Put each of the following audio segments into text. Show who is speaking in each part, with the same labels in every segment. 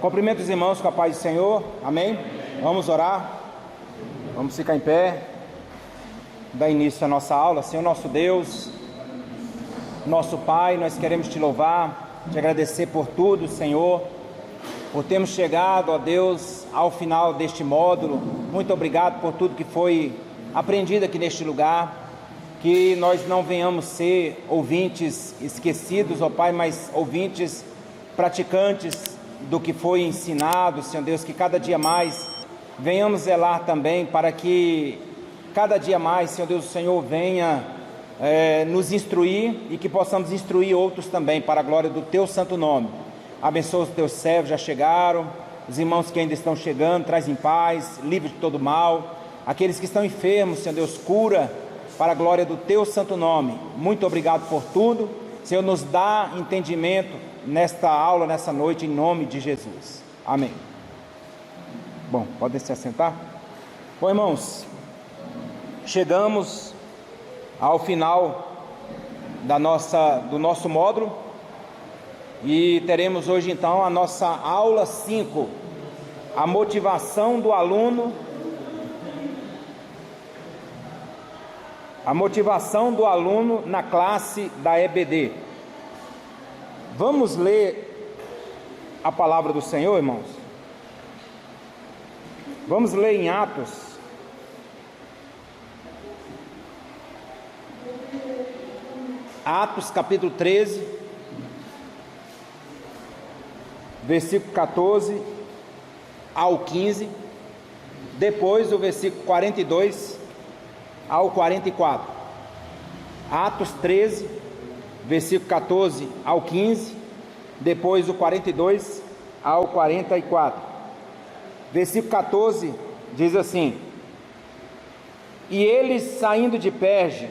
Speaker 1: Cumprimento os irmãos com a paz do Senhor, amém? Vamos orar, vamos ficar em pé, dar início à nossa aula. Senhor nosso Deus, nosso Pai, nós queremos te louvar, te agradecer por tudo, Senhor, por termos chegado, ó Deus, ao final deste módulo. Muito obrigado por tudo que foi aprendido aqui neste lugar, que nós não venhamos ser ouvintes esquecidos, ó Pai, mas ouvintes praticantes do que foi ensinado, Senhor Deus, que cada dia mais venhamos zelar também para que cada dia mais, Senhor Deus, o Senhor venha nos instruir e que possamos instruir outros também para a glória do Teu santo nome. Abençoa os Teus servos, já chegaram, os irmãos que ainda estão chegando, traz em paz, livre de todo mal, aqueles que estão enfermos, Senhor Deus, cura para a glória do Teu santo nome. Muito obrigado por tudo, Senhor, nos dá entendimento nesta aula, nessa noite, em nome de Jesus. Amém. Bom, podem se assentar. Bom, irmãos, chegamos ao final do nosso módulo e teremos hoje então a nossa aula 5, a motivação do aluno, na classe da EBD. Vamos ler a palavra do Senhor, irmãos? Vamos ler em Atos. Atos capítulo 13, versículo 14 ao 15, depois do versículo 42 ao 44. Atos 13, versículo 14 ao 15, depois do 42 ao 44. Versículo 14 diz assim: E eles, saindo de Perge,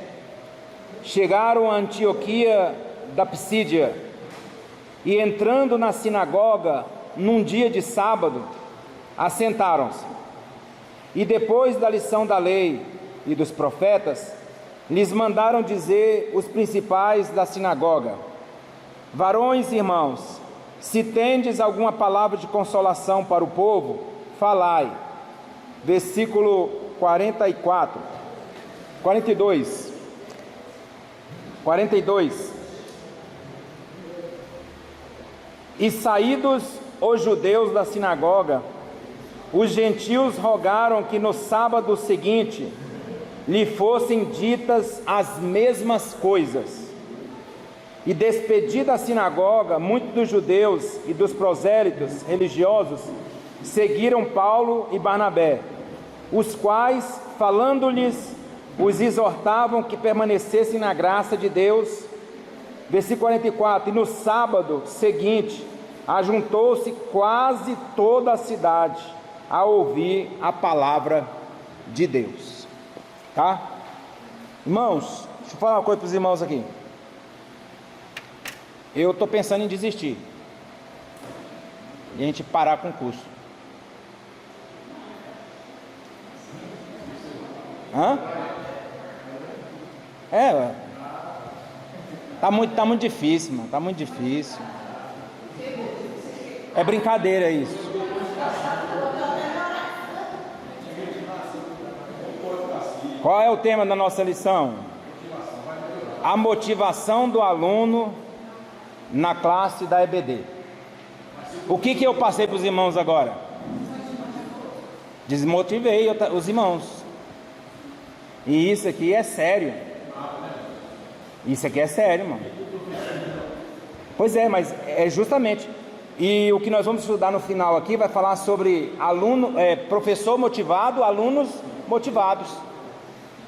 Speaker 1: chegaram a Antioquia da Psídia, e entrando na sinagoga, num dia de sábado, assentaram-se. E depois da lição da lei e dos profetas, lhes mandaram dizer os principais da sinagoga: Varões e irmãos, se tendes alguma palavra de consolação para o povo, falai. Versículo 42. E saídos os judeus da sinagoga, os gentios rogaram que no sábado seguinte lhe fossem ditas as mesmas coisas. E despedida a sinagoga, muitos dos judeus e dos prosélitos religiosos seguiram Paulo e Barnabé, os quais, falando-lhes, os exortavam que permanecessem na graça de Deus. Versículo 44, e no sábado seguinte, ajuntou-se quase toda a cidade a ouvir a palavra de Deus. Tá? Irmãos, deixa eu falar uma coisa para os irmãos aqui. Eu estou pensando em desistir e a gente parar com o curso. Hã? Tá muito difícil, mano. Tá muito difícil. É brincadeira isso. Qual é o tema da nossa lição? A motivação do aluno na classe da EBD. O que eu passei para os irmãos agora? Desmotivei os irmãos. E isso aqui é sério. Isso aqui é sério, mano. Pois é, mas é justamente. E o que nós vamos estudar no final aqui vai falar sobre professor motivado, alunos motivados.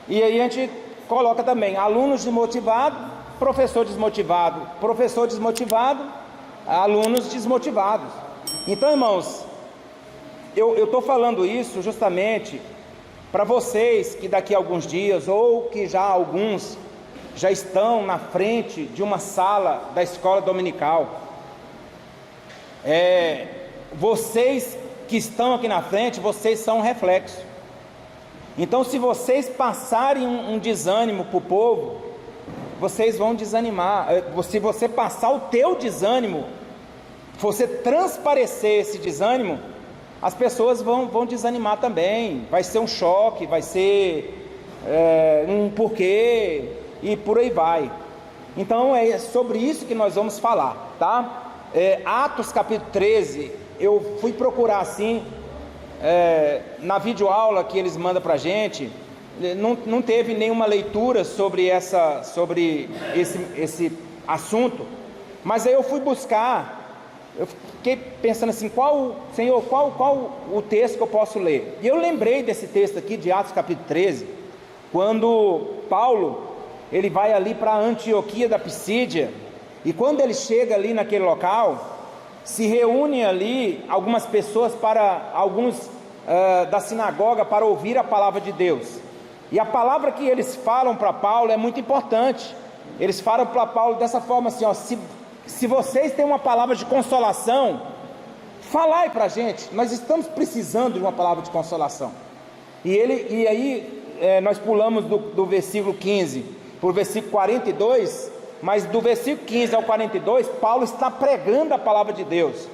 Speaker 1: E aí a gente coloca também alunos desmotivados, professor desmotivado, alunos desmotivados. Então, irmãos, eu estou falando isso justamente para vocês que daqui a alguns dias, ou que já alguns já estão na frente de uma sala da escola dominical. Vocês que estão aqui na frente, vocês são um reflexo. Então, se vocês passarem um desânimo para o povo, vocês vão desanimar. Se você passar o teu desânimo, você transparecer esse desânimo, as pessoas vão desanimar também, vai ser um choque, vai ser um porquê, e por aí vai. Então é sobre isso que nós vamos falar, tá? Atos capítulo 13, eu fui procurar assim, na videoaula que eles mandam pra gente, não teve nenhuma leitura sobre esse assunto, mas aí eu fui buscar. Eu fiquei pensando assim, Senhor, qual o texto que eu posso ler? E eu lembrei desse texto aqui de Atos capítulo 13, quando Paulo, ele vai ali para Antioquia da Pisídia, e quando ele chega ali naquele local, se reúnem ali algumas pessoas, alguns da sinagoga, para ouvir a palavra de Deus. E a palavra que eles falam para Paulo é muito importante. Eles falam para Paulo dessa forma assim, ó, se vocês têm uma palavra de consolação, falai para a gente, nós estamos precisando de uma palavra de consolação. E aí nós pulamos do versículo 15 para o versículo 42, mas do versículo 15 ao 42, Paulo está pregando a palavra de Deus.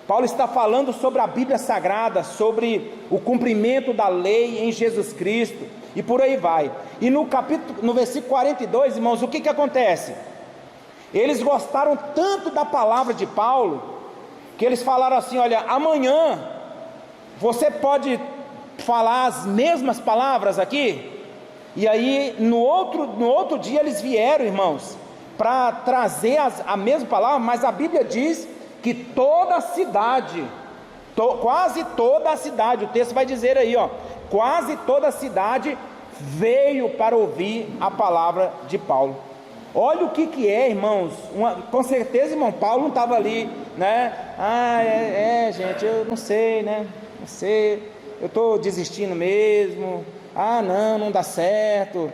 Speaker 1: Paulo está falando sobre a Bíblia Sagrada, sobre o cumprimento da lei em Jesus Cristo, e por aí vai. E no versículo 42, irmãos, o que acontece? Eles gostaram tanto da palavra de Paulo, que eles falaram assim, olha, amanhã você pode falar as mesmas palavras aqui? E aí no outro dia eles vieram, irmãos, para trazer a mesma palavra, mas a Bíblia diz que toda a cidade, quase toda a cidade, o texto vai dizer aí, ó, quase toda a cidade veio para ouvir a palavra de Paulo. Olha o que é, irmãos, com certeza, irmão, Paulo não estava ali, né, gente, eu não sei, né, não sei, eu estou desistindo mesmo, não dá certo,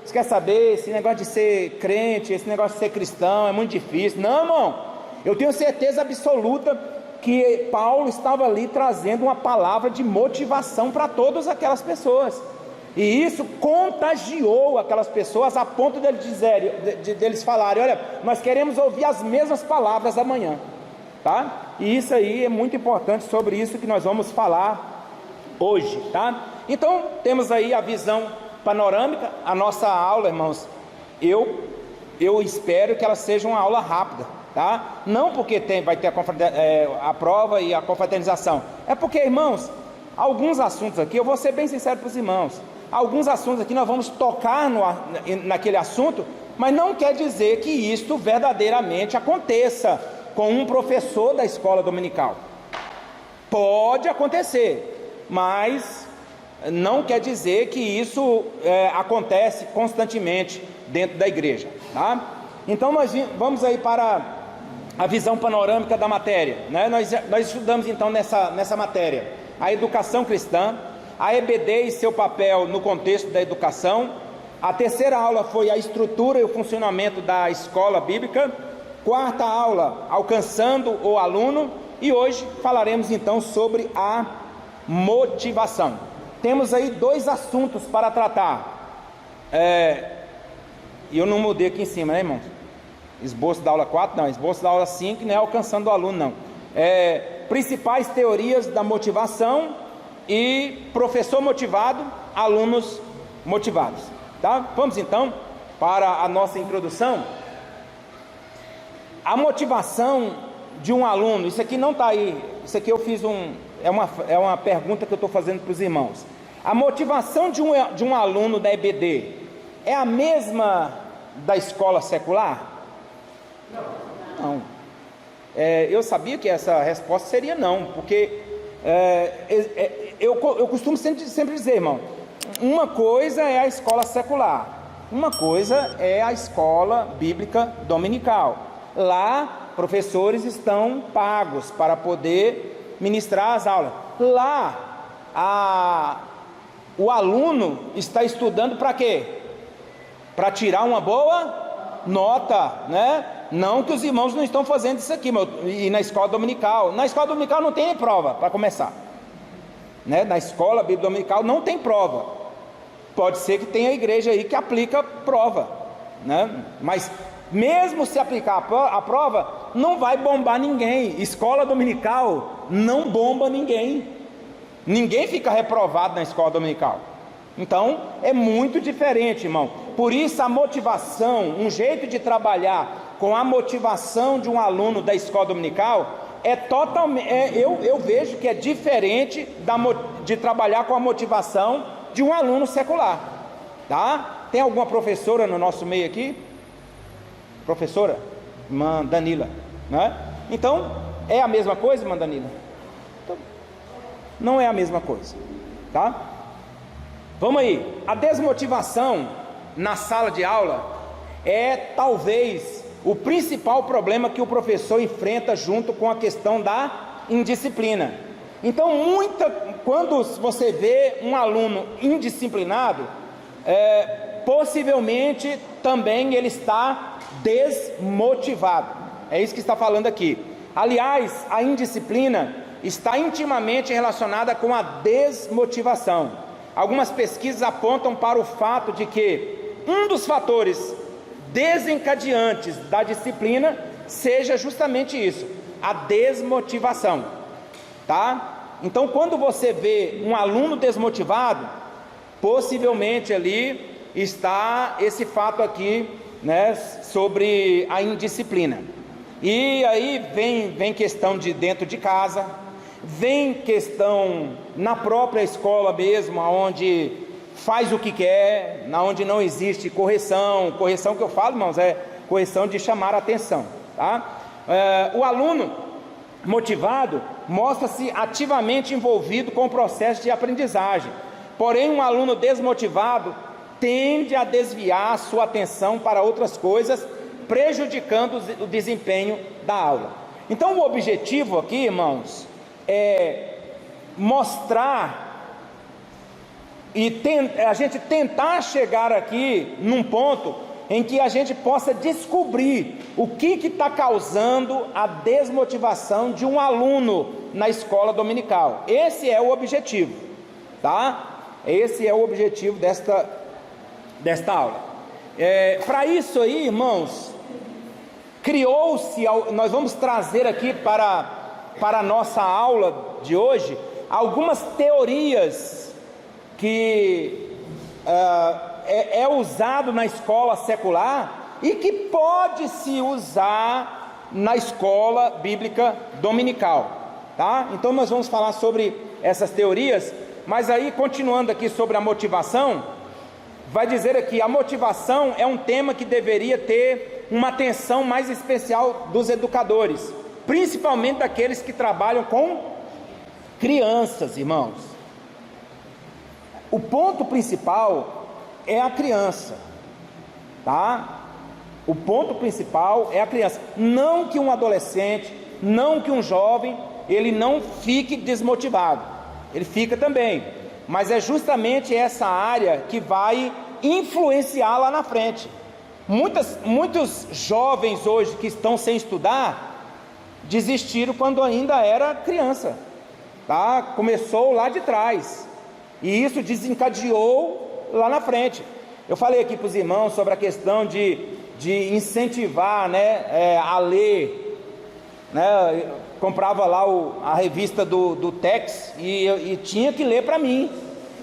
Speaker 1: você quer saber, esse negócio de ser crente, esse negócio de ser cristão, é muito difícil. Não, irmão, eu tenho certeza absoluta que Paulo estava ali trazendo uma palavra de motivação para todas aquelas pessoas, e isso contagiou aquelas pessoas a ponto deles falarem, olha, nós queremos ouvir as mesmas palavras amanhã, tá? E isso aí é muito importante, sobre isso que nós vamos falar hoje, tá? Então temos aí a visão panorâmica. A nossa aula, irmãos, eu espero que ela seja uma aula rápida, tá? Não porque vai ter a prova e a confraternização, é porque, irmãos, alguns assuntos aqui, eu vou ser bem sincero para os irmãos, alguns assuntos aqui nós vamos tocar naquele assunto, mas não quer dizer que isto verdadeiramente aconteça com um professor da escola dominical. Pode acontecer, mas não quer dizer que isso acontece constantemente dentro da igreja, tá? Então nós vamos aí para a visão panorâmica da matéria, né? Nós estudamos então nessa matéria a educação cristã, a EBD e seu papel no contexto da educação. A terceira aula foi a estrutura e o funcionamento da escola bíblica. Quarta aula, alcançando o aluno. E hoje falaremos então sobre a motivação. Temos aí 2 assuntos para tratar. E eu não mudei aqui em cima, né, irmãos? Esboço da aula 4, não. Esboço da aula 5, não é alcançando o aluno, não. Principais teorias da motivação e professor motivado, alunos motivados, tá? Vamos então para a nossa introdução. A motivação de um aluno, isso aqui não está aí, isso aqui eu fiz é uma pergunta que eu estou fazendo para os irmãos. A motivação de um aluno da EBD é a mesma da escola secular? Não. Eu sabia que essa resposta seria não, porque eu costumo sempre dizer, irmão, uma coisa é a escola secular, uma coisa é a escola bíblica dominical. Lá, professores estão pagos para poder ministrar as aulas. Lá, o aluno está estudando para quê? Para tirar uma boa nota, né? Não que os irmãos não estão fazendo isso aqui, e na escola dominical não tem prova, para começar, né? Na escola bíblica dominical não tem prova. Pode ser que tenha igreja aí que aplica prova, né? Mas mesmo se aplicar a prova, não vai bombar ninguém. Escola dominical não bomba ninguém. Ninguém fica reprovado na escola dominical. Então, é muito diferente, irmão. Por isso, a motivação, um jeito de trabalhar com a motivação de um aluno da escola dominical é totalmente, eu vejo que é diferente de trabalhar com a motivação de um aluno secular, tá? Tem alguma professora no nosso meio aqui? Professora? Irmã Danila, né? Então, é a mesma coisa, irmã Danila? Então, não é a mesma coisa, tá? Vamos aí. A desmotivação na sala de aula é talvez o principal problema que o professor enfrenta junto com a questão da indisciplina. Então, quando você vê um aluno indisciplinado, possivelmente também ele está desmotivado. É isso que está falando aqui. Aliás, a indisciplina está intimamente relacionada com a desmotivação. Algumas pesquisas apontam para o fato de que um dos fatores desencadeantes da disciplina seja justamente isso, a desmotivação, tá? Então, quando você vê um aluno desmotivado, possivelmente ali está esse fato aqui, né, sobre a indisciplina. E aí vem questão de dentro de casa, vem questão na própria escola mesmo, onde faz o que quer, onde não existe correção que eu falo, irmãos, é correção de chamar a atenção, tá? O aluno motivado mostra-se ativamente envolvido com o processo de aprendizagem, porém um aluno desmotivado tende a desviar a sua atenção para outras coisas, prejudicando o desempenho da aula. Então o objetivo aqui, irmãos, é mostrar e a gente tentar chegar aqui num ponto em que a gente possa descobrir o que está causando a desmotivação de um aluno na escola dominical. Esse é o objetivo, tá? Esse é o objetivo desta aula. Para isso aí, irmãos, criou-se, nós vamos trazer aqui para a nossa aula de hoje, algumas teorias que é usado na escola secular e que pode se usar na escola bíblica dominical, tá? Então nós vamos falar sobre essas teorias, mas aí continuando aqui sobre a motivação, vai dizer aqui, a motivação é um tema que deveria ter uma atenção mais especial dos educadores, principalmente daqueles que trabalham com crianças, irmãos. O ponto principal é a criança, tá? O ponto principal é a criança. Não que um adolescente, não que um jovem, ele não fique desmotivado. Ele fica também. Mas é justamente essa área que vai influenciar lá na frente. Muitos jovens hoje que estão sem estudar, desistiram quando ainda era criança, tá? Começou lá de trás. E isso desencadeou lá na frente. Eu falei aqui para os irmãos sobre a questão de incentivar, né, a ler, né? Eu comprava lá a revista do Tex e tinha que ler para mim.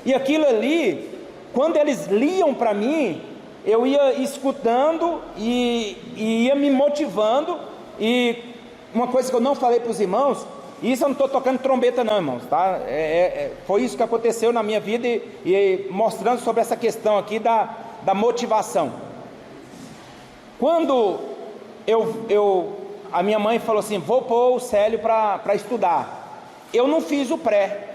Speaker 1: E aquilo ali, quando eles liam para mim, eu ia escutando e ia me motivando. E uma coisa que eu não falei para os irmãos, isso eu não estou tocando trombeta não, irmãos, tá? Foi isso que aconteceu na minha vida e mostrando sobre essa questão aqui da motivação. Quando a minha mãe falou assim, vou pôr o Célio para estudar, eu não fiz o pré,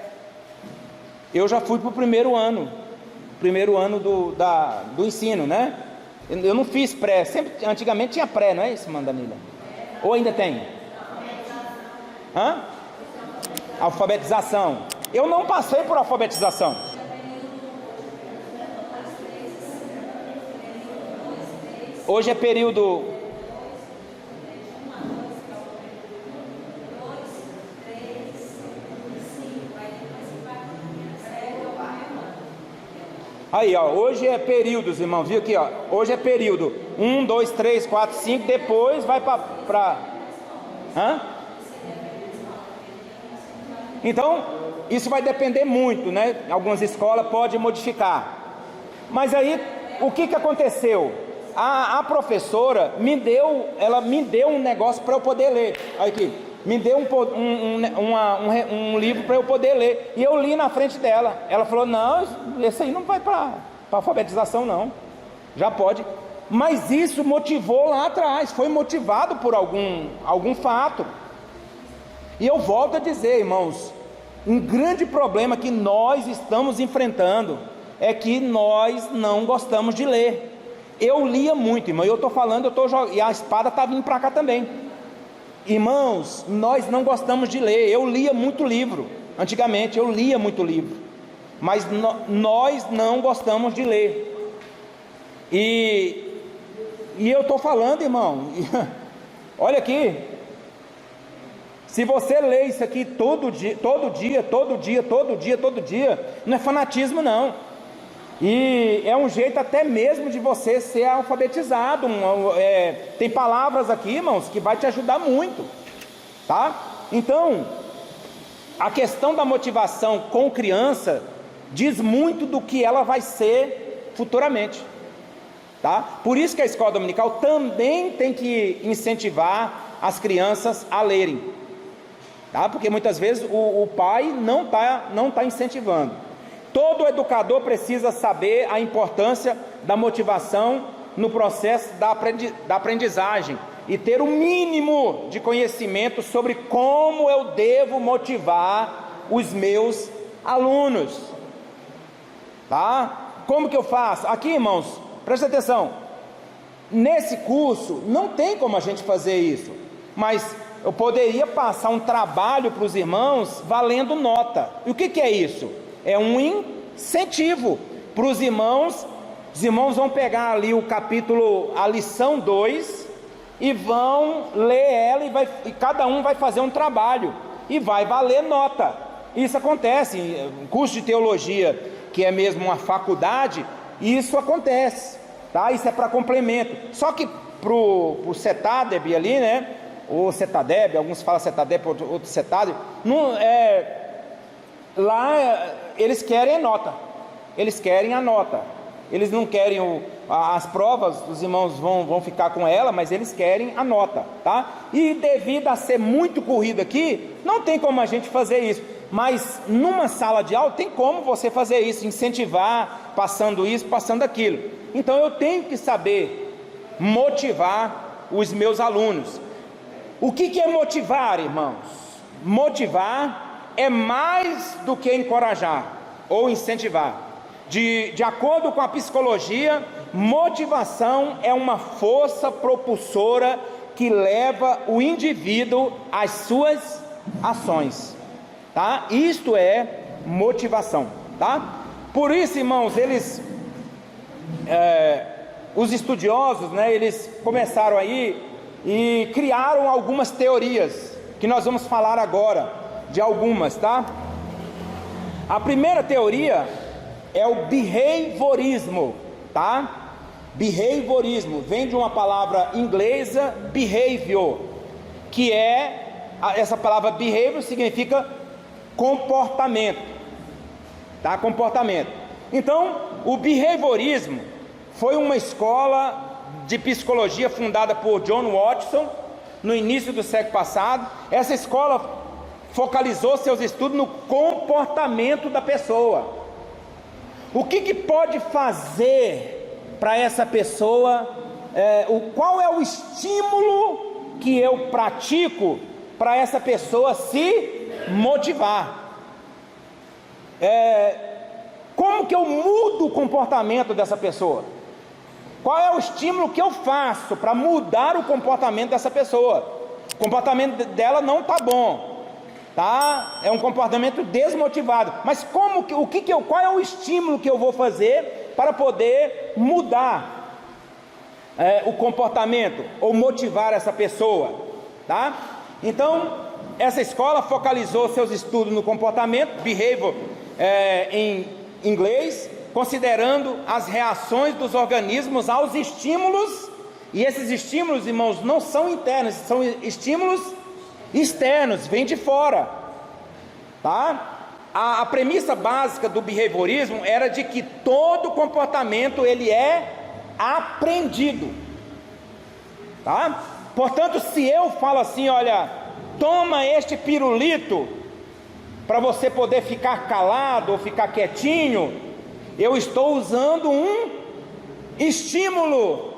Speaker 1: eu já fui para o primeiro ano do ensino, né? Eu não fiz pré, antigamente tinha pré, não é isso, irmã Danila? Ou ainda tem? Alfabetização. Eu não passei por alfabetização. Hoje é período. Aí, ó, hoje é períodos, irmão, viu aqui, ó. Hoje é período 1, 2, 3, 4, 5, depois vai para Hã? Então, isso vai depender muito, né? Algumas escolas podem modificar. Mas aí, o que aconteceu? A professora me deu um negócio para eu poder ler. Olha aqui, me deu um livro para eu poder ler. E eu li na frente dela. Ela falou, não, esse aí não vai para alfabetização não. Já pode. Mas isso motivou lá atrás, foi motivado por algum fato. E eu volto a dizer, irmãos, um grande problema que nós estamos enfrentando é que nós não gostamos de ler. Eu lia muito, irmão, eu estou falando, e a espada está vindo para cá também. Irmãos, nós não gostamos de ler. Eu lia muito livro, antigamente eu lia muito livro, mas nós não gostamos de ler. E eu estou falando, irmão, olha aqui, se você lê isso aqui todo dia, não é fanatismo não, e é um jeito até mesmo de você ser alfabetizado. Tem palavras aqui, irmãos, que vai te ajudar muito, tá? Então, a questão da motivação com criança diz muito do que ela vai ser futuramente, tá? Por isso que a escola dominical também tem que incentivar as crianças a lerem, tá? Porque muitas vezes o pai não tá incentivando. Todo educador precisa saber a importância da motivação no processo da aprendizagem e ter o mínimo de conhecimento sobre como eu devo motivar os meus alunos, tá? Como que eu faço? Aqui, irmãos, presta atenção, nesse curso não tem como a gente fazer isso, mas eu poderia passar um trabalho para os irmãos valendo nota. E o que é isso? É um incentivo para os irmãos. Os irmãos vão pegar ali o capítulo, a lição 2, e vão ler ela, e cada um vai fazer um trabalho, e vai valer nota. Isso acontece em curso de teologia, que é mesmo uma faculdade, isso acontece, tá? Isso é para complemento. Só que para o CETADEB ali, né? Ou CETADEB, alguns falam CETADEB, outros CETADEB, lá eles querem a nota, eles não querem as provas, os irmãos vão ficar com ela, mas eles querem a nota, tá? E devido a ser muito corrido aqui, não tem como a gente fazer isso, mas numa sala de aula tem como você fazer isso, incentivar, passando isso, passando aquilo. Então eu tenho que saber motivar os meus alunos. O que é motivar, irmãos? Motivar é mais do que encorajar ou incentivar. De acordo com a psicologia, motivação é uma força propulsora que leva o indivíduo às suas ações, tá? Isto é motivação, tá? Por isso, irmãos, os estudiosos, né, eles começaram aí e criaram algumas teorias, que nós vamos falar agora de algumas, tá? A primeira teoria é o behaviorismo, tá? Behaviorismo vem de uma palavra inglesa, behavior, que essa palavra behavior significa comportamento, tá? Comportamento. Então, o behaviorismo foi uma escola de psicologia fundada por John Watson no início do século passado. Essa escola focalizou seus estudos no comportamento da pessoa. O que pode fazer para essa pessoa, qual é o estímulo que eu pratico para essa pessoa se motivar? Como que eu mudo o comportamento dessa pessoa? Qual é o estímulo que eu faço para mudar o comportamento dessa pessoa? O comportamento dela não está bom, tá? É um comportamento desmotivado. Mas qual é o estímulo que eu vou fazer para poder mudar o comportamento ou motivar essa pessoa, tá? Então, essa escola focalizou seus estudos no comportamento, behavior em inglês, considerando as reações dos organismos aos estímulos. E esses estímulos, irmãos, não são internos, são estímulos externos, vêm de fora, tá? A premissa básica do behaviorismo era de que todo comportamento ele é aprendido, tá? Portanto, se eu falo assim, olha, toma este pirulito para você poder ficar calado ou ficar quietinho, eu estou usando um estímulo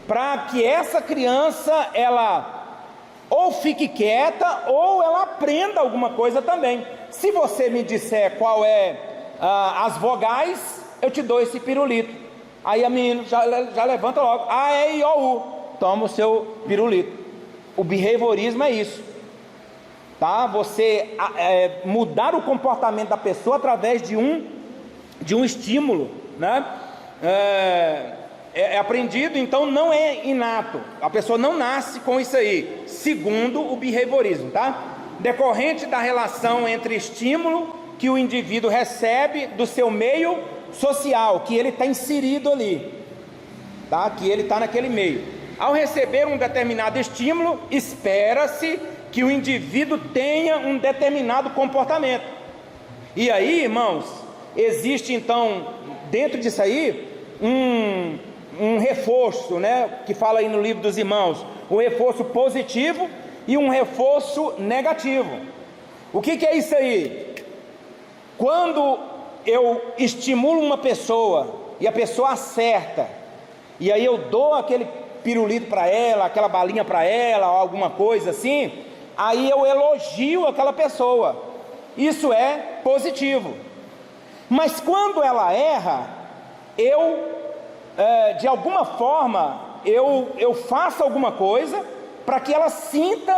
Speaker 1: para que essa criança ela ou fique quieta ou ela aprenda alguma coisa também. Se você me disser qual é as vogais, eu te dou esse pirulito. Aí a menina já levanta logo, A, E, I, O, U, toma o seu pirulito. O behaviorismo é isso, tá? Você mudar o comportamento da pessoa através de um estímulo, né? É aprendido, então não é inato. A pessoa não nasce com isso aí, segundo o behaviorismo, tá? Decorrente da relação entre estímulo que o indivíduo recebe do seu meio social, que ele está inserido ali, tá? Que ele está naquele meio. Ao receber um determinado estímulo, espera-se que o indivíduo tenha um determinado comportamento. E aí, irmãos, existe então, dentro disso aí, um reforço, né? Que fala aí no livro dos irmãos, um reforço positivo e um reforço negativo. O que é isso aí? Quando eu estimulo uma pessoa e a pessoa acerta, e aí eu dou aquele pirulito para ela, aquela balinha para ela, ou alguma coisa assim, aí eu elogio aquela pessoa, isso é positivo. Mas quando ela erra, de alguma forma, eu faço alguma coisa para que ela sinta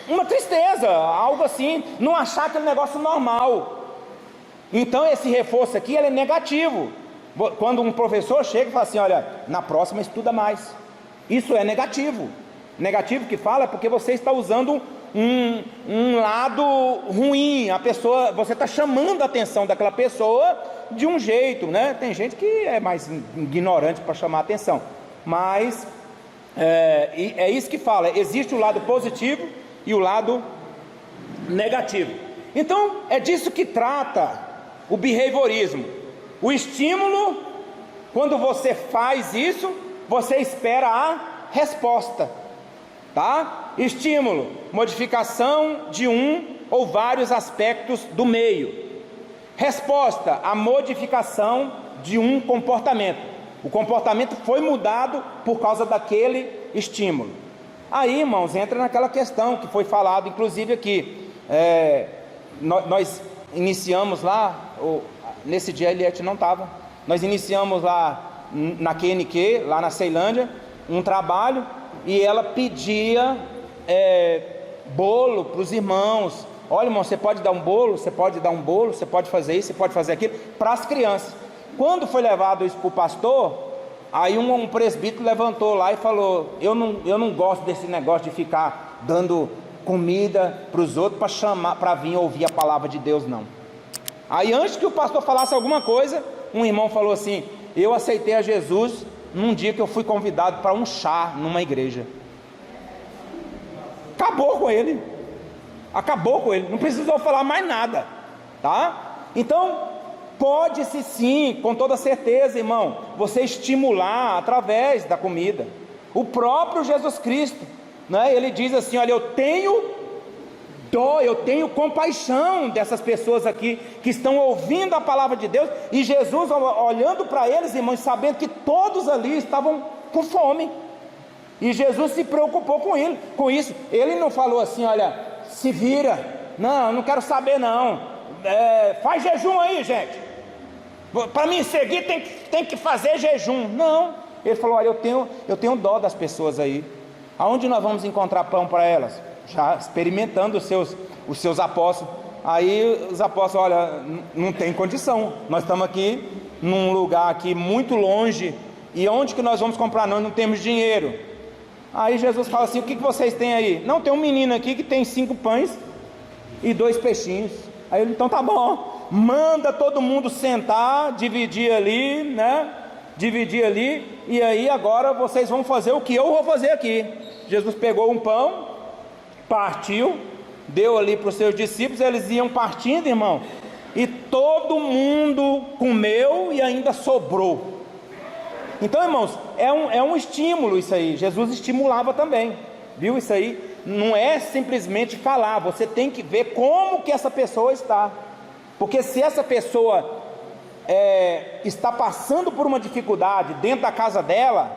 Speaker 1: uma tristeza, algo assim, não achar aquele negócio normal. Então esse reforço aqui ele é negativo. Quando um professor chega e fala assim, olha, na próxima estuda mais, isso é negativo. Negativo que fala é porque você está usando um lado ruim, você está chamando a atenção daquela pessoa de um jeito, né? Tem gente que é mais ignorante para chamar a atenção, mas é isso que fala, existe o lado positivo e o lado negativo. Então é disso que trata o behaviorismo. O estímulo, quando você faz isso, você espera a resposta, tá? Estímulo, modificação de um ou vários aspectos do meio. Resposta, a modificação de um comportamento. O comportamento foi mudado por causa daquele estímulo. Aí, irmãos, entra naquela questão que foi falado, inclusive aqui. Nós iniciamos lá, nesse dia a Eliette não estava, nós iniciamos lá na QNQ, lá na Ceilândia, um trabalho, e ela pedia bolo para os irmãos. Olha, irmão, você pode dar um bolo, você pode dar um bolo, você pode fazer isso, você pode fazer aquilo, para as crianças. Quando foi levado isso para o pastor, aí um presbítero levantou lá e falou, eu não gosto desse negócio de ficar dando comida para os outros, para vir ouvir a palavra de Deus, não. Aí antes que o pastor falasse alguma coisa, um irmão falou assim, eu aceitei a Jesus num dia que eu fui convidado para um chá numa igreja. Acabou com ele, não precisou falar mais nada, tá? Então, pode-se sim, com toda certeza, irmão, você estimular através da comida. O próprio Jesus Cristo, né, ele diz assim, olha, eu tenho dó, eu tenho compaixão dessas pessoas aqui, que estão ouvindo a palavra de Deus, e Jesus olhando para eles, irmãos, sabendo que todos ali estavam com fome, e Jesus se preocupou com isso, ele não falou assim, olha, se vira, não, eu não quero saber não, faz jejum aí, gente, para me seguir tem que fazer jejum. Não, ele falou, olha, eu tenho dó das pessoas aí, aonde nós vamos encontrar pão para elas? Já experimentando os seus apóstolos. Aí os apóstolos, olha, não tem condição, nós estamos aqui num lugar aqui muito longe, e onde que nós vamos comprar? Nós não temos dinheiro. Aí Jesus fala assim, o que vocês têm aí? Não, tem um menino aqui que tem 5 pães e 2 peixinhos. Aí ele, então tá bom, manda todo mundo sentar, dividir ali, né? Dividir ali, e aí agora vocês vão fazer o que eu vou fazer aqui. Jesus pegou um pão, partiu, deu ali para os seus discípulos, eles iam partindo, irmão, e todo mundo comeu e ainda sobrou. Então, irmãos, é um estímulo isso aí. Jesus estimulava também, viu isso aí? Não é simplesmente falar, você tem que ver como que essa pessoa está, porque se essa pessoa está passando por uma dificuldade dentro da casa dela,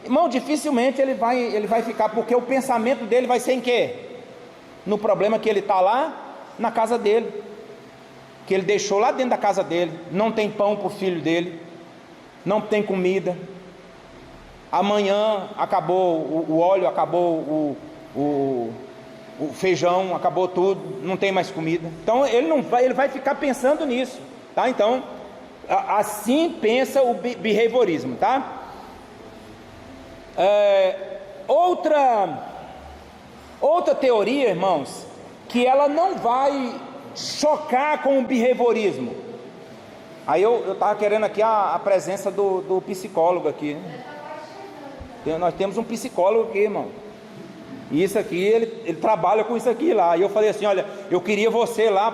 Speaker 1: irmão, dificilmente ele vai ficar, porque o pensamento dele vai ser em quê? No problema que ele está lá na casa dele, que ele deixou lá dentro da casa dele, não tem pão para o filho dele, não tem comida, amanhã acabou o óleo, acabou o feijão, acabou tudo, não tem mais comida. Então ele vai ficar pensando nisso, tá? Então assim pensa o behaviorismo, tá? Outra teoria, irmãos, que ela não vai chocar com o behaviorismo. Aí eu estava querendo aqui a presença do psicólogo aqui, né? Nós temos um psicólogo aqui, irmão, e isso aqui, ele trabalha com isso aqui lá. E eu falei assim, olha, eu queria você lá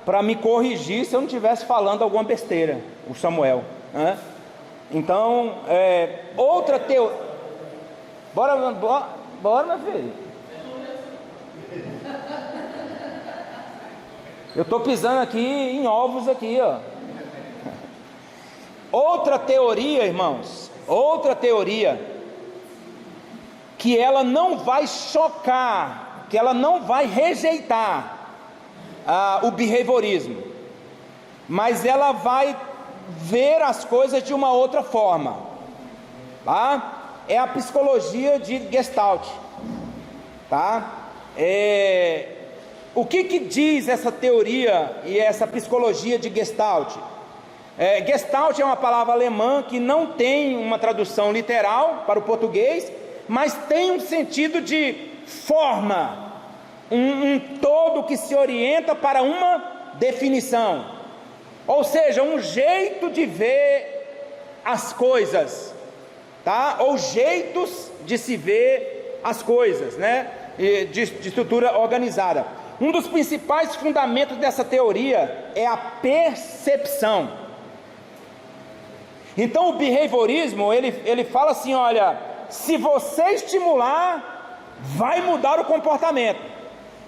Speaker 1: para me corrigir se eu não estivesse falando alguma besteira, o Samuel, né? Então, outra teoria. Bora, meu filho. Eu estou pisando aqui em ovos aqui, ó. Outra teoria, irmãos, outra teoria, que ela não vai chocar, que ela não vai rejeitar o behaviorismo, mas ela vai ver as coisas de uma outra forma, tá? É a psicologia de Gestalt, tá? O que diz essa teoria e essa psicologia de Gestalt? Gestalt é uma palavra alemã que não tem uma tradução literal para o português, mas tem um sentido de forma, um todo que se orienta para uma definição, ou seja, um jeito de ver as coisas, tá? Ou jeitos de se ver as coisas, né? De estrutura organizada. Um dos principais fundamentos dessa teoria é a percepção. Então o behaviorismo, ele fala assim, olha, se você estimular, vai mudar o comportamento,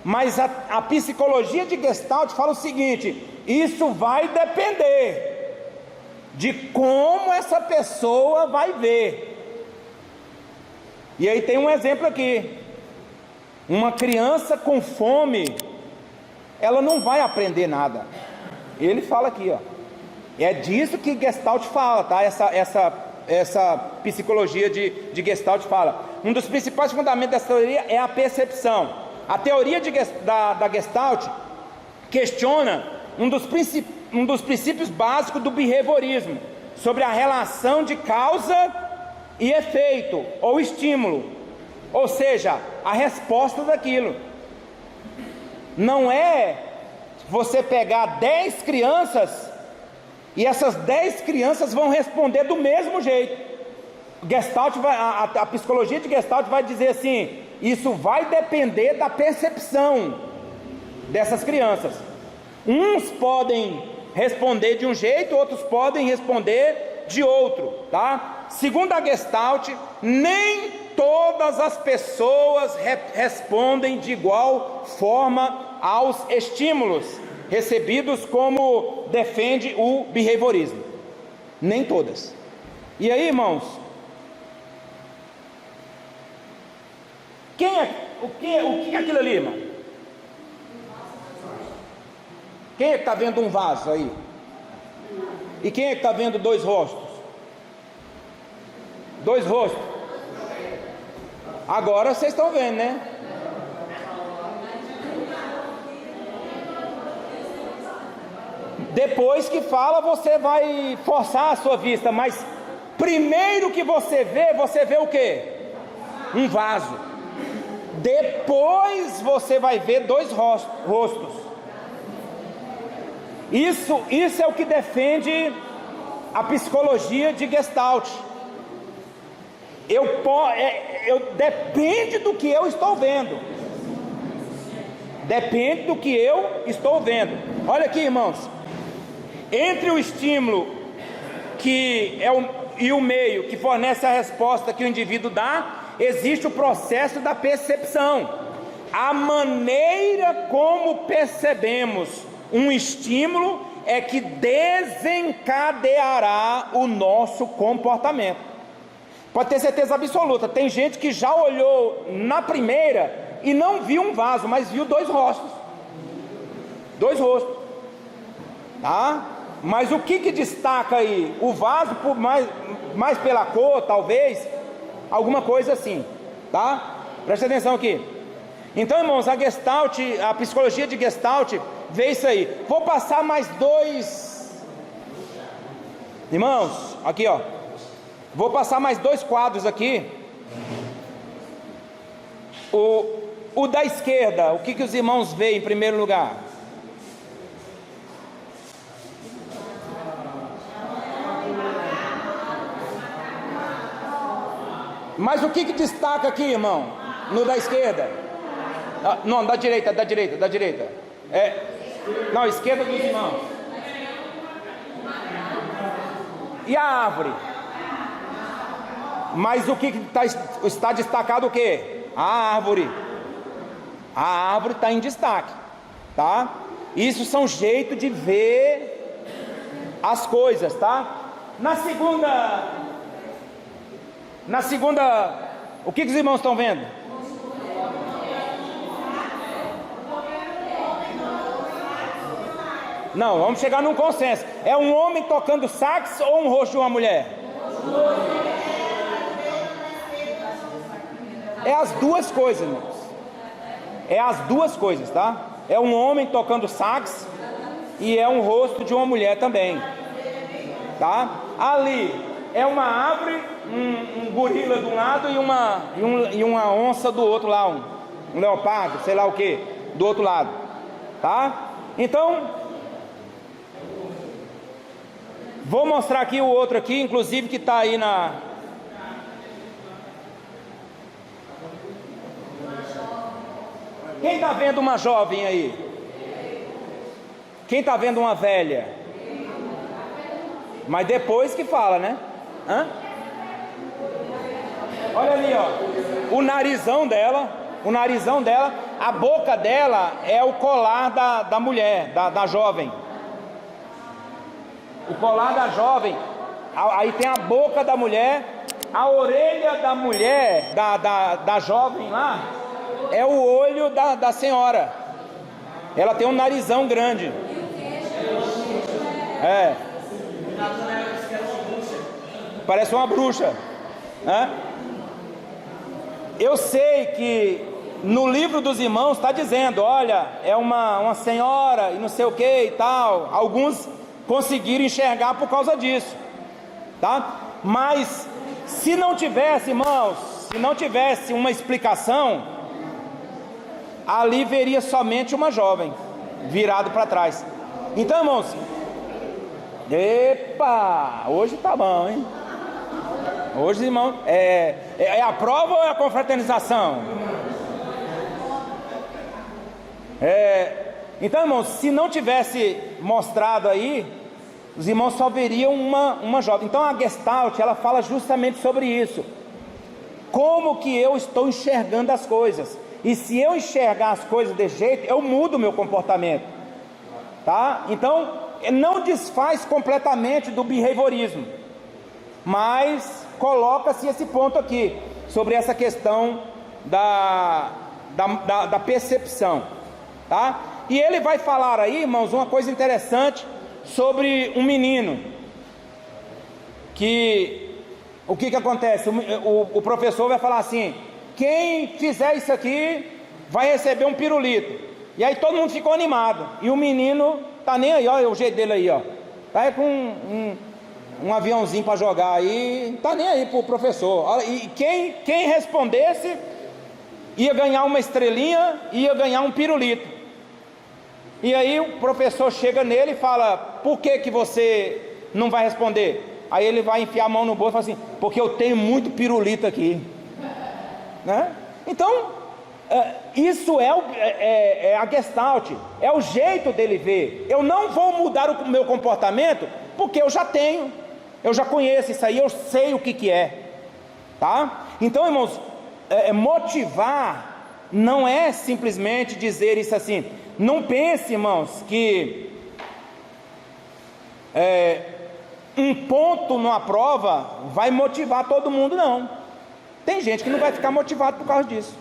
Speaker 1: mas a psicologia de Gestalt fala o seguinte, isso vai depender de como essa pessoa vai ver. E aí tem um exemplo aqui, uma criança com fome, ela não vai aprender nada. Ele fala aqui, ó, é disso que Gestalt fala, tá? Essa psicologia de Gestalt fala. Um dos principais fundamentos dessa teoria é a percepção. A teoria da Gestalt questiona um dos princípios básicos do behaviorismo, sobre a relação de causa e efeito, ou estímulo, ou seja, a resposta daquilo. Não é você pegar 10 crianças e essas 10 crianças vão responder do mesmo jeito. A psicologia de Gestalt vai dizer assim, isso vai depender da percepção dessas crianças. Uns podem responder de um jeito, outros podem responder de outro, tá? Segundo a Gestalt, nem todas as pessoas respondem de igual forma aos estímulos recebidos, como defende o behaviorismo. Nem todas. E aí, irmãos, o que é aquilo ali, irmão? Quem é que está vendo um vaso aí? E quem é que está vendo 2 rostos? 2 rostos. Agora vocês estão vendo, né? Depois que fala, você vai forçar a sua vista, mas primeiro que você vê o quê? Um vaso. Depois você vai ver 2 rostos. Isso é o que defende a psicologia de Gestalt. Depende do que eu estou vendo. Depende do que eu estou vendo. Olha aqui, irmãos, entre o estímulo e o meio que fornece a resposta que o indivíduo dá, existe o processo da percepção. A maneira como percebemos um estímulo é que desencadeará o nosso comportamento. Pode ter certeza absoluta, tem gente que já olhou na primeira e não viu um vaso, mas viu dois rostos, tá? Mas o que destaca aí? O vaso, por mais pela cor, talvez, alguma coisa assim, tá? Presta atenção aqui. Então, irmãos, a psicologia de Gestalt vê isso aí. Vou passar mais dois, irmãos, aqui ó, vou passar mais dois quadros aqui. O da esquerda, o que os irmãos veem em primeiro lugar? Mas o que destaca aqui, irmão? No da esquerda? Não, da direita. Não, esquerda dos irmãos. E a árvore? Mas o que está destacado o quê? A árvore. A árvore está em destaque, tá? Isso são jeito de ver as coisas, tá? Na segunda, o que os irmãos estão vendo? Não, vamos chegar num consenso. É um homem tocando sax ou um rosto de uma mulher? É as duas coisas, irmãos. É as duas coisas, tá? É um homem tocando sax e é um rosto de uma mulher também, tá? Ali é uma árvore, um gorila de um lado e uma onça do outro lá, um leopardo, sei lá o que, do outro lado, tá? Então, vou mostrar aqui o outro aqui, inclusive que está aí na... Quem está vendo uma jovem aí? Quem está vendo uma velha? Mas depois que fala, né? Olha ali, ó. O narizão dela, a boca dela é o colar da mulher, da jovem. O colar da jovem, aí tem a boca da mulher, a orelha da mulher, da jovem lá, é o olho da senhora. Ela tem um narizão grande. Parece uma bruxa. Eu sei que no livro dos irmãos está dizendo, olha, é uma senhora e não sei o que e tal. Alguns conseguiram enxergar por causa disso, tá? Mas se não tivesse, irmãos, se não tivesse uma explicação, ali veria somente uma jovem virado para trás. Então, irmãos, epa, hoje tá bom, hein? Hoje, irmão, é a prova ou é a confraternização? Então, irmãos, se não tivesse mostrado aí, os irmãos só veriam uma jovem. Então a Gestalt, ela fala justamente sobre isso. Como que eu estou enxergando as coisas? E se eu enxergar as coisas desse jeito, eu mudo o meu comportamento, tá? Então, não desfaz completamente do behaviorismo, mas coloca-se esse ponto aqui, sobre essa questão da percepção, tá? E ele vai falar aí, irmãos, uma coisa interessante sobre um menino, que o que acontece? O professor vai falar assim, quem fizer isso aqui vai receber um pirulito. E aí todo mundo ficou animado, e o menino tá nem aí, olha o jeito dele aí, ó, tá aí com um aviãozinho para jogar aí, tá nem aí pro professor. E quem respondesse ia ganhar uma estrelinha, ia ganhar um pirulito. E aí o professor chega nele e fala, por que você não vai responder? Aí ele vai enfiar a mão no bolso e fala assim, porque eu tenho muito pirulito aqui, né? Então, isso é a Gestalt, é o jeito dele ver. Eu não vou mudar o meu comportamento, porque eu já tenho, eu já conheço isso aí, eu sei o que é, tá? Então, irmãos, motivar não é simplesmente dizer isso assim. Não pense, irmãos, que um ponto numa prova vai motivar todo mundo, não. Tem gente que não vai ficar motivado por causa disso,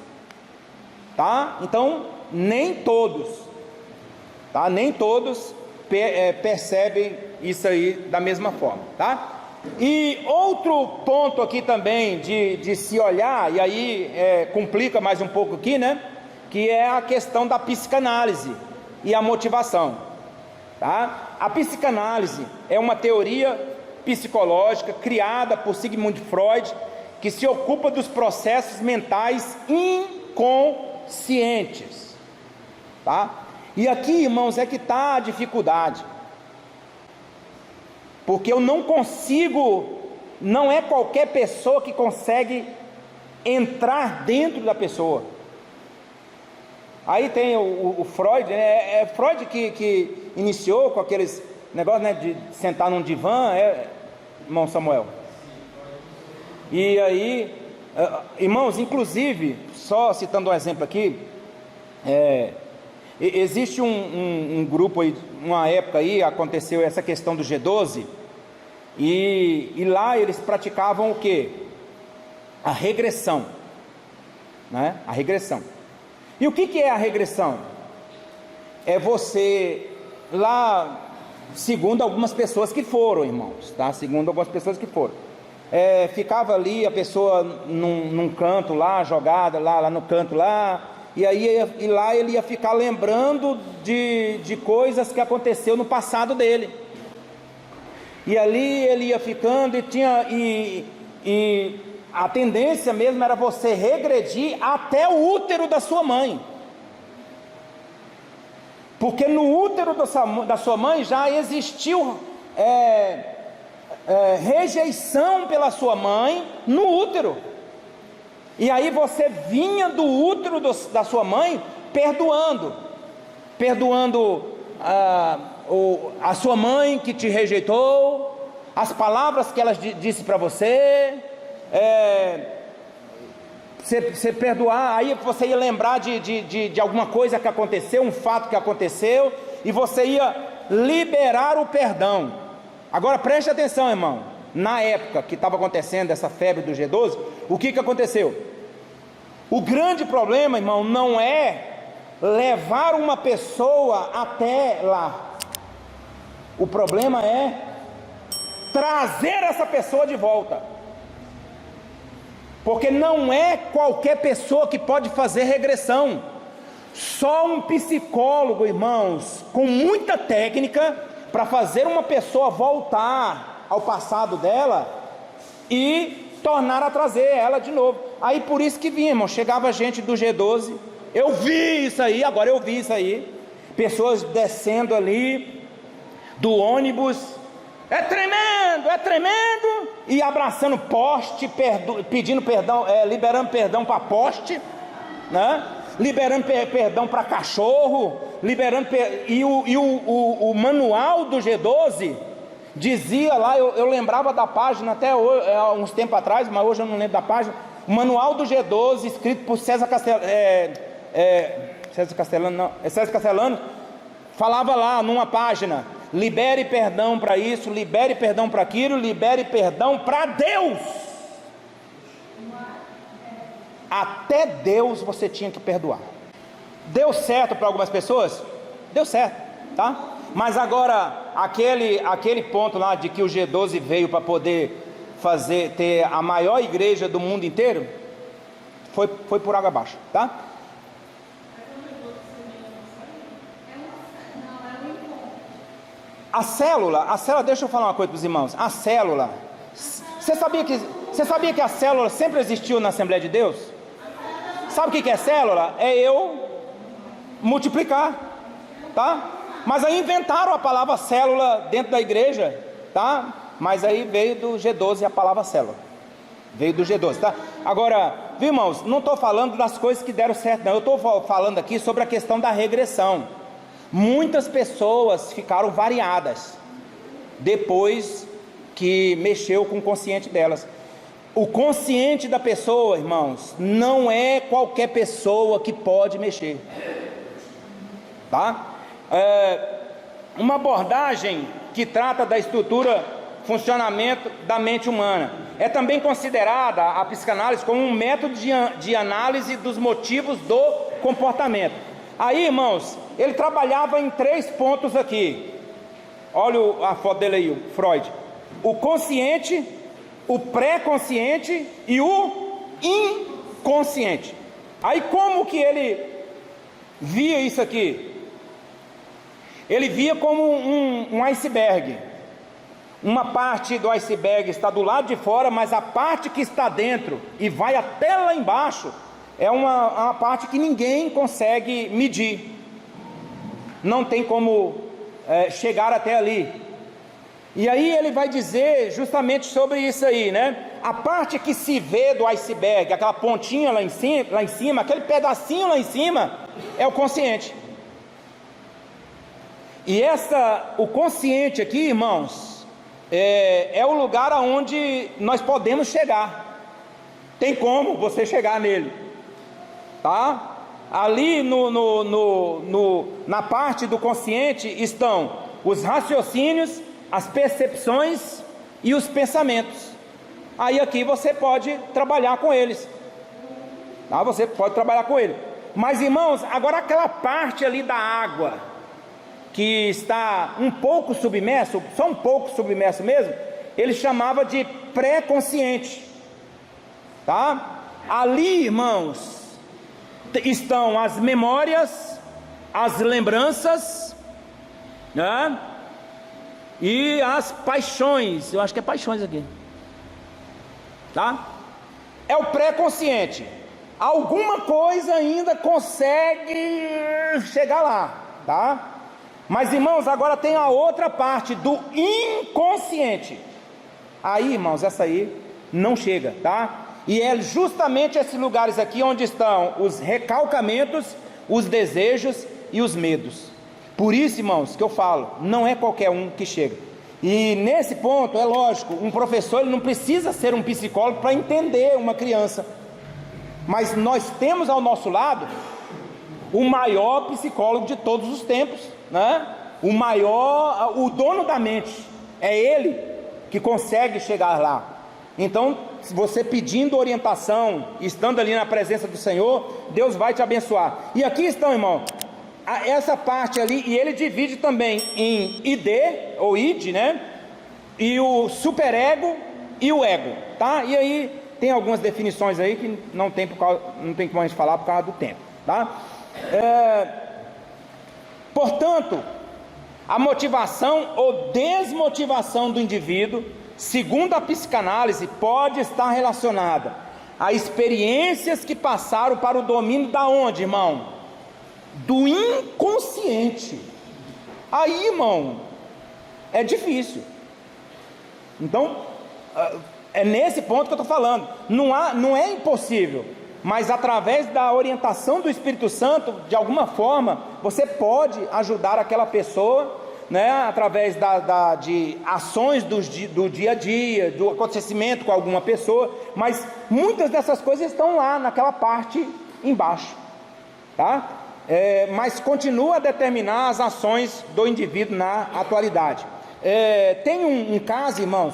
Speaker 1: tá? Então, nem todos, tá? Nem todos percebem isso aí da mesma forma, tá? E outro ponto aqui também de se olhar, e aí complica mais um pouco aqui, né? Que é a questão da psicanálise e a motivação, tá? A psicanálise é uma teoria psicológica criada por Sigmund Freud, que se ocupa dos processos mentais inconscientes, tá? E aqui, irmãos, é que está a dificuldade, porque eu não consigo, não é qualquer pessoa que consegue entrar dentro da pessoa. Aí tem o Freud, né? É Freud que iniciou com aqueles negócios, né, de sentar num divã, irmão Samuel. E aí, irmãos, inclusive, só citando um exemplo aqui, existe um grupo aí, uma época aí, aconteceu essa questão do G12, e lá eles praticavam o que? A regressão, né? A regressão. E o que é a regressão? É você, lá, segundo algumas pessoas que foram, irmãos, tá? Segundo algumas pessoas que foram, ficava ali a pessoa num canto lá, jogada lá no canto lá, e lá ele ia ficar lembrando de coisas que aconteceu no passado dele, e ali ele ia ficando, e a tendência mesmo era você regredir até o útero da sua mãe, porque no útero da sua mãe já existiu rejeição pela sua mãe no útero, e aí você vinha do útero da sua mãe perdoando a sua mãe que te rejeitou, as palavras que ela disse para você, você perdoar, aí você ia lembrar de alguma coisa que aconteceu, um fato que aconteceu, e você ia liberar o perdão. Agora preste atenção, irmão, na época que estava acontecendo essa febre do G12, o que aconteceu? O grande problema, irmão, não é levar uma pessoa até lá, o problema é trazer essa pessoa de volta, porque não é qualquer pessoa que pode fazer regressão, só um psicólogo, irmãos, com muita técnica, para fazer uma pessoa voltar ao passado dela e tornar a trazer ela de novo. Aí por isso que vinha, irmão, chegava gente do G12, eu vi isso aí, agora eu vi isso aí, pessoas descendo ali do ônibus, é tremendo, e abraçando poste, pedindo perdão, liberando perdão para poste, né? Liberando perdão para cachorro, e o manual do G12 dizia lá, eu lembrava da página até hoje, há uns tempos atrás, mas hoje eu não lembro da página, o manual do G12, escrito por César Castellano, falava lá numa página: libere perdão para isso, libere perdão para aquilo, libere perdão para Deus. Até Deus você tinha que perdoar. Deu certo para algumas pessoas? Deu certo, tá? Mas agora, aquele ponto lá de que o G12 veio para poder ter a maior igreja do mundo inteiro, foi por água abaixo, tá? A célula, deixa eu falar uma coisa para os irmãos. A célula, você sabia que a célula sempre existiu na Assembleia de Deus? Sabe o que é célula? É eu multiplicar, tá? Mas aí inventaram a palavra célula dentro da igreja, tá? Mas aí veio do G12 a palavra célula, veio do G12, tá? Agora, viu, irmãos? Não estou falando das coisas que deram certo, não. Eu estou falando aqui sobre a questão da regressão. Muitas pessoas ficaram variadas depois que mexeu com o consciente delas. O consciente da pessoa, irmãos, não é qualquer pessoa que pode mexer, tá? Uma abordagem que trata da estrutura, funcionamento da mente humana. É também considerada a psicanálise como um método de análise dos motivos do comportamento. Aí, irmãos, ele trabalhava em 3 pontos aqui. Olha a foto dele aí, o Freud. O consciente, o pré-consciente e o inconsciente. Aí como que ele via isso aqui? Ele via como um iceberg. Uma parte do iceberg está do lado de fora, mas a parte que está dentro e vai até lá embaixo é uma parte que ninguém consegue medir. Não tem como chegar até ali. E aí ele vai dizer justamente sobre isso aí, né? A parte que se vê do iceberg, aquela pontinha lá em cima, aquele pedacinho lá em cima, é o consciente. E o consciente aqui, irmãos, é o lugar aonde nós podemos chegar. Tem como você chegar nele, tá? Ali na parte do consciente estão os raciocínios, as percepções e os pensamentos. Aí aqui você pode trabalhar com eles, tá? Você pode trabalhar com ele. Mas, irmãos, agora aquela parte ali da água que está um pouco submerso, só um pouco submerso mesmo, ele chamava de pré-consciente, tá? Ali, irmãos, estão as memórias, as lembranças, né? E as paixões. Eu acho que é paixões aqui, tá? É o pré-consciente. Alguma coisa ainda consegue chegar lá, tá? Mas, irmãos, agora tem a outra parte do inconsciente. Aí, irmãos, essa aí não chega, tá? E é justamente esses lugares aqui onde estão os recalcamentos, os desejos e os medos. Por isso, irmãos, que eu falo, não é qualquer um que chega. E nesse ponto, é lógico, um professor ele não precisa ser um psicólogo para entender uma criança. Mas nós temos ao nosso lado o maior psicólogo de todos os tempos, né? O dono da mente, é ele que consegue chegar lá. Então, se você pedindo orientação, estando ali na presença do Senhor, Deus vai te abençoar. E aqui estão, irmão, essa parte ali, e ele divide também em ID, ou id, né? E o superego e o ego, tá? E aí tem algumas definições aí que não tem como a gente falar por causa do tempo, tá? Portanto, a motivação ou desmotivação do indivíduo, segundo a psicanálise, pode estar relacionada a experiências que passaram para o domínio da onde, irmão? Do inconsciente. Aí, irmão, é difícil. Então, é nesse ponto que eu estou falando. Não é impossível, mas através da orientação do Espírito Santo, de alguma forma, você pode ajudar aquela pessoa, né, através de ações do dia a dia, do acontecimento com alguma pessoa, mas muitas dessas coisas estão lá naquela parte embaixo, tá? Mas continua a determinar as ações do indivíduo na atualidade. Tem um caso, irmãos,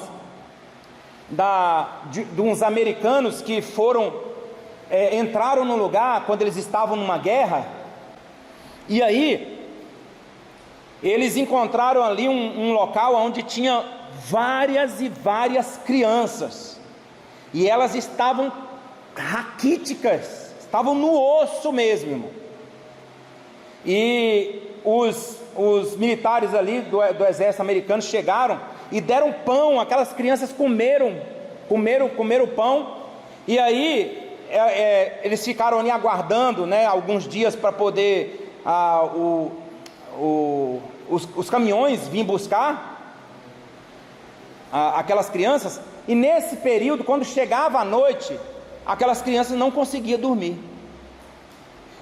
Speaker 1: de uns americanos que entraram no lugar quando eles estavam numa guerra, e aí eles encontraram ali um local onde tinha várias e várias crianças, e elas estavam raquíticas, estavam no osso mesmo, irmão. E os militares ali do exército americano chegaram e deram pão, aquelas crianças comeram o pão, e aí eles ficaram ali aguardando, né, alguns dias para poder os caminhões virem buscar aquelas crianças. E nesse período, quando chegava a noite, aquelas crianças não conseguiam dormir.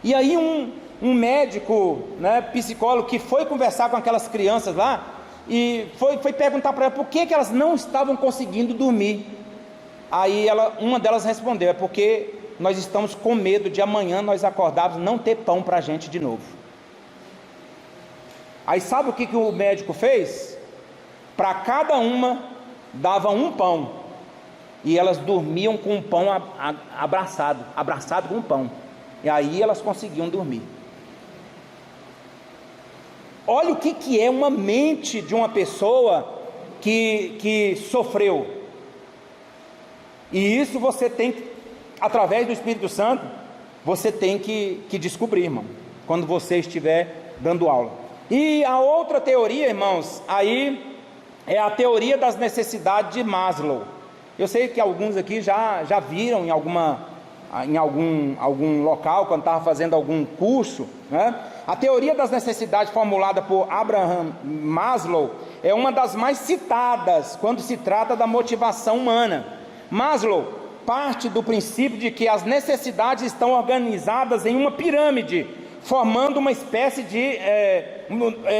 Speaker 1: E aí um médico, né, psicólogo, que foi conversar com aquelas crianças lá, e foi perguntar para elas por que elas não estavam conseguindo dormir. Aí uma delas respondeu: é porque nós estamos com medo de amanhã nós acordarmos não ter pão para a gente de novo. Aí sabe o que o médico fez? Para cada uma dava um pão, e elas dormiam com o pão abraçado com o pão, e aí elas conseguiam dormir. Olha o que é uma mente de uma pessoa que sofreu. E isso você tem que, através do Espírito Santo, você tem que descobrir, irmão, quando você estiver dando aula. E a outra teoria, irmãos, aí é a teoria das necessidades de Maslow. Eu sei que alguns aqui já viram em algum local, quando estava fazendo algum curso, né? A teoria das necessidades formulada por Abraham Maslow é uma das mais citadas quando se trata da motivação humana. Maslow parte do princípio de que as necessidades estão organizadas em uma pirâmide, formando uma espécie de...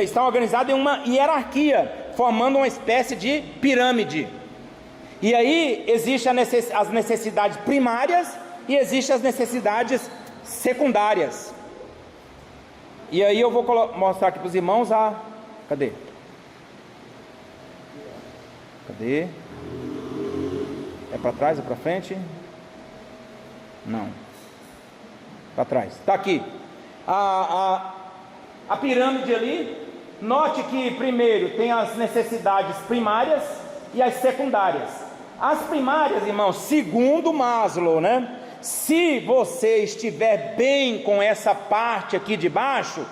Speaker 1: estão organizadas em uma hierarquia, formando uma espécie de pirâmide. E aí existem as necessidades primárias e existem as necessidades secundárias. E aí eu vou mostrar aqui para os irmãos cadê? É para trás, é para frente? Não. Para trás. Está aqui. A pirâmide ali. Note que primeiro tem as necessidades primárias e as secundárias. As primárias, irmãos, segundo Maslow, né? Se você estiver bem com essa parte aqui de baixo,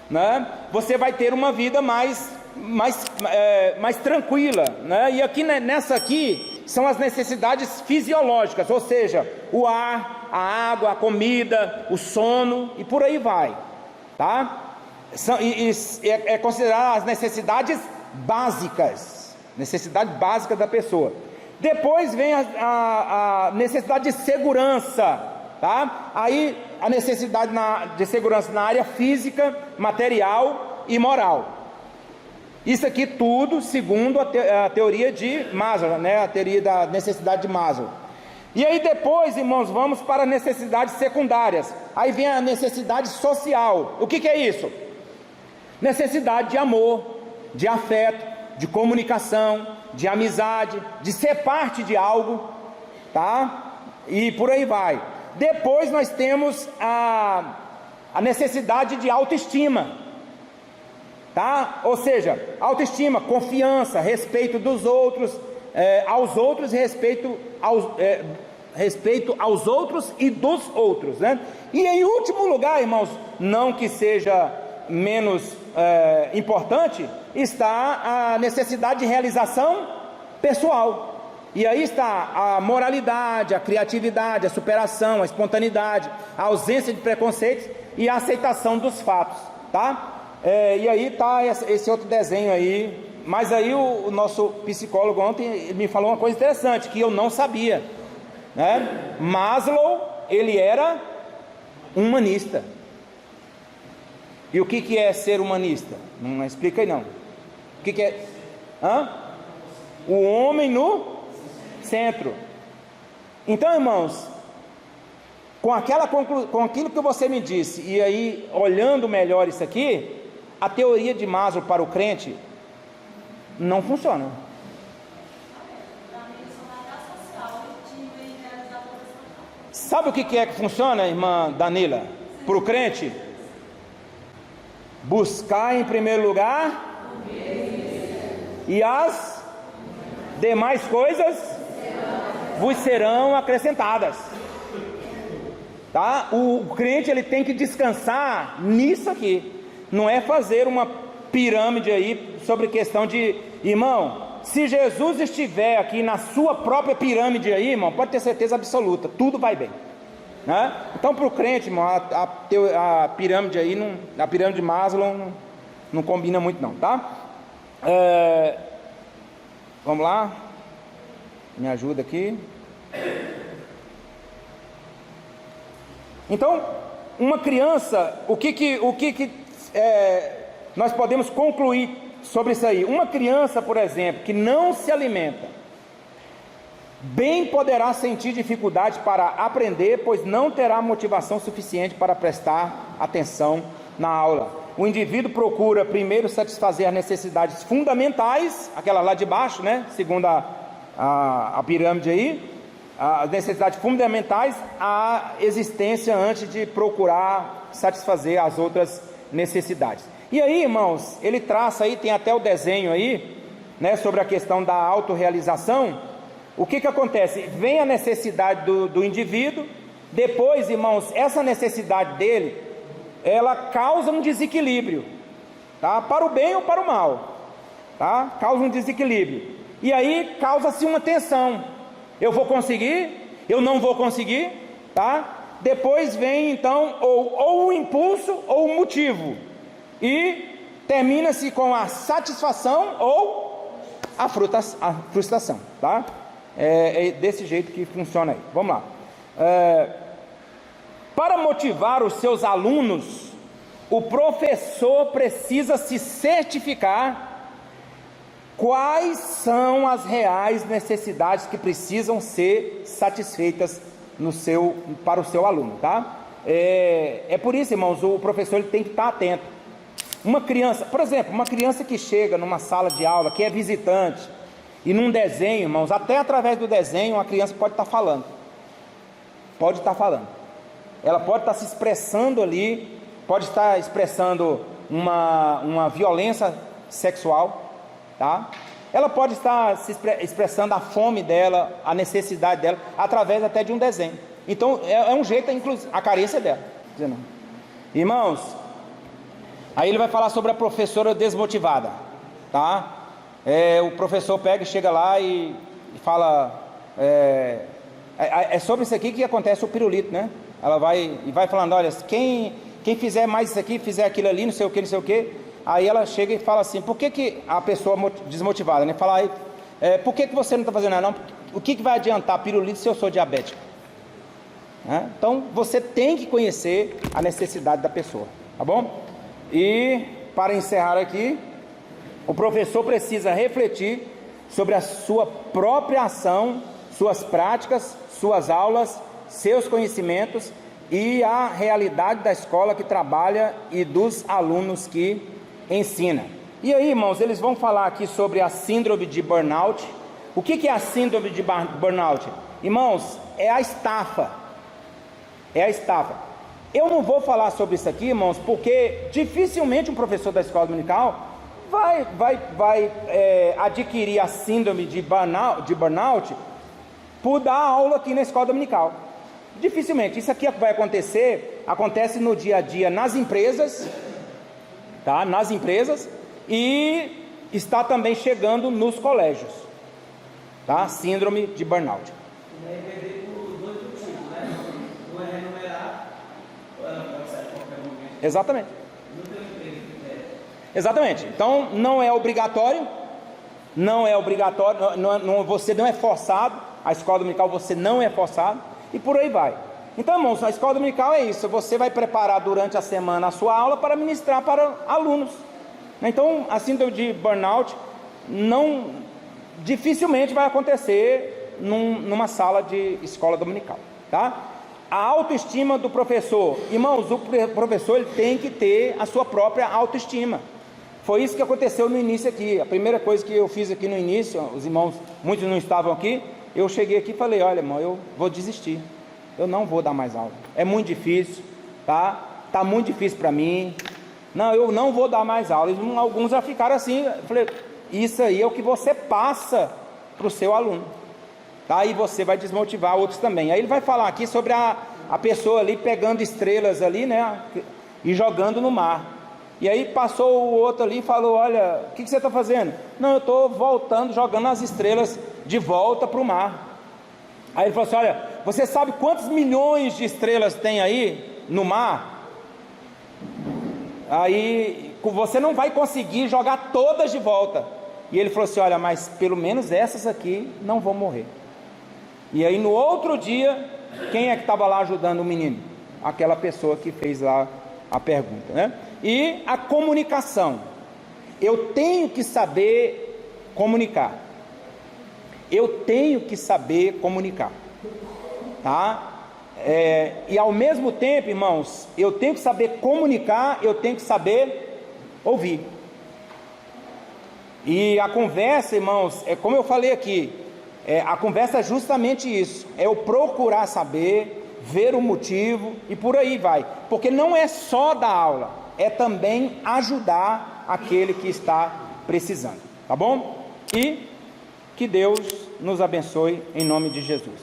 Speaker 1: né, você vai ter uma vida mais tranquila, né? E aqui nessa aqui são as necessidades fisiológicas, ou seja, o ar, a água, a comida, o sono e por aí vai, tá? É considerar as necessidades básicas, necessidade básica da pessoa. Depois vem a necessidade de segurança, tá? Aí a necessidade de segurança na área física, material e moral. Isso aqui tudo segundo a teoria de Maslow, né? A teoria da necessidade de Maslow. E aí depois, irmãos, vamos para as necessidades secundárias. Aí vem a necessidade social. O que é isso? Necessidade de amor, de afeto, de comunicação, de amizade, de ser parte de algo, tá? E por aí vai. Depois nós temos a necessidade de autoestima, tá? Ou seja, autoestima, confiança, respeito dos outros, aos outros, respeito aos outros e dos outros, né? E em último lugar, irmãos, não que seja menos importante, está a necessidade de realização pessoal. E aí está a moralidade, a criatividade, a superação, a espontaneidade, a ausência de preconceitos e a aceitação dos fatos, tá? E aí está esse outro desenho aí. Mas aí o nosso psicólogo ontem me falou uma coisa interessante que eu não sabia, né? Maslow, ele era humanista. E o que é ser humanista? Não explica aí não. O que é? O homem no centro. Então, irmãos, com aquilo que você me disse, e aí olhando melhor isso aqui, a teoria de Maslow para o crente não funciona. Sabe o que é que funciona, irmã Danila, para o crente? Buscar em primeiro lugar e as demais coisas vos serão acrescentadas, tá? O crente, ele tem que descansar nisso aqui. Não é fazer uma pirâmide aí sobre questão de... Irmão, se Jesus estiver aqui na sua própria pirâmide aí, irmão, pode ter certeza absoluta, tudo vai bem, né? Então para o crente, irmão, a pirâmide aí, a pirâmide de Maslow não combina muito não, tá? Vamos lá, me ajuda aqui. Então, uma criança, nós podemos concluir sobre isso aí? Uma criança, por exemplo, que não se alimenta, bem poderá sentir dificuldade para aprender, pois não terá motivação suficiente para prestar atenção na aula. O indivíduo procura primeiro satisfazer as necessidades fundamentais, aquela lá de baixo, né? Segundo a pirâmide aí, as necessidades fundamentais, a existência antes de procurar satisfazer as outras necessidades. E aí, irmãos, ele traça aí, tem até o desenho aí, né, sobre a questão da autorrealização. O que acontece? Vem a necessidade do indivíduo, depois, irmãos, essa necessidade dele, ela causa um desequilíbrio, tá? Para o bem ou para o mal, tá? Causa um desequilíbrio, e aí causa-se uma tensão. Eu vou conseguir? Eu não vou conseguir? Tá? Depois vem então ou o impulso ou o motivo, e termina-se com a satisfação ou a frustração, tá? É desse jeito que funciona aí. Vamos lá. Para motivar os seus alunos, o professor precisa se certificar quais são as reais necessidades que precisam ser satisfeitas para o seu aluno, tá? É por isso, irmãos, o professor ele tem que estar atento. Uma criança, por exemplo, uma criança que chega numa sala de aula, que é visitante, e num desenho, irmãos, até através do desenho, a criança pode estar falando. Pode estar falando. Ela pode estar se expressando ali, pode estar expressando uma violência sexual, tá? Ela pode estar se expressando a fome dela, a necessidade dela, através até de um desenho. Então, é um jeito, inclusive, a carência dela. Irmãos, aí ele vai falar sobre a professora desmotivada, tá? O professor pega e chega lá e fala, é sobre isso aqui que acontece o pirulito, né? Ela vai falando, olha, quem fizer mais isso aqui, fizer aquilo ali, não sei o que, aí ela chega e fala assim, por que a pessoa desmotivada, né? Fala aí, por que você não está fazendo nada? Não, o que vai adiantar pirulito se eu sou diabético? Então, você tem que conhecer a necessidade da pessoa, tá bom? E, para encerrar aqui, o professor precisa refletir sobre a sua própria ação, suas práticas, suas aulas, seus conhecimentos e a realidade da escola que trabalha e dos alunos que ensina. E aí, irmãos, eles vão falar aqui sobre a síndrome de burnout. O que é a síndrome de burnout? Irmãos, é a estafa. É a estafa. Eu não vou falar sobre isso aqui, irmãos, porque dificilmente um professor da escola dominical vai adquirir a síndrome de burnout por dar aula aqui na escola dominical. Dificilmente. Isso aqui vai acontece no dia a dia nas empresas, tá? Nas empresas, e está também chegando nos colégios, tá? Síndrome de burnout. Exatamente. Exatamente. Então não é obrigatório, você não é forçado, a escola dominical você não é forçado, e por aí vai. Então, irmãos, a escola dominical é isso, você vai preparar durante a semana a sua aula para ministrar para alunos. Então, a síndrome de burnout dificilmente vai acontecer numa sala de escola dominical, tá? A autoestima do professor, irmãos, o professor ele tem que ter a sua própria autoestima. Foi isso que aconteceu no início aqui. A primeira coisa que eu fiz aqui no início, os irmãos, muitos não estavam aqui, eu cheguei aqui e falei, olha, irmão, eu vou desistir, eu não vou dar mais aula, é muito difícil, tá muito difícil para mim, não, eu não vou dar mais aula. E alguns já ficaram assim, eu falei, isso aí é o que você passa para o seu aluno, tá? E você vai desmotivar outros também. Aí ele vai falar aqui sobre a pessoa ali pegando estrelas ali, né, e jogando no mar. E aí passou o outro ali e falou, olha, o que você está fazendo? Não, eu estou voltando, jogando as estrelas de volta para o mar. Aí ele falou assim, olha, você sabe quantos milhões de estrelas tem aí no mar? Aí você não vai conseguir jogar todas de volta. E ele falou assim, olha, mas pelo menos essas aqui não vão morrer. E aí no outro dia, quem é que estava lá ajudando o menino? aquela pessoa que fez lá a pergunta, né? E a comunicação, eu tenho que saber comunicar, eu tenho que saber comunicar, tá? E ao mesmo tempo, irmãos, eu tenho que saber comunicar, eu tenho que saber ouvir. E a conversa, irmãos, como eu falei aqui, a conversa é justamente isso, é eu procurar saber, ver o motivo e por aí vai, porque não é só dar aula, é também ajudar aquele que está precisando, tá bom? E que Deus nos abençoe em nome de Jesus.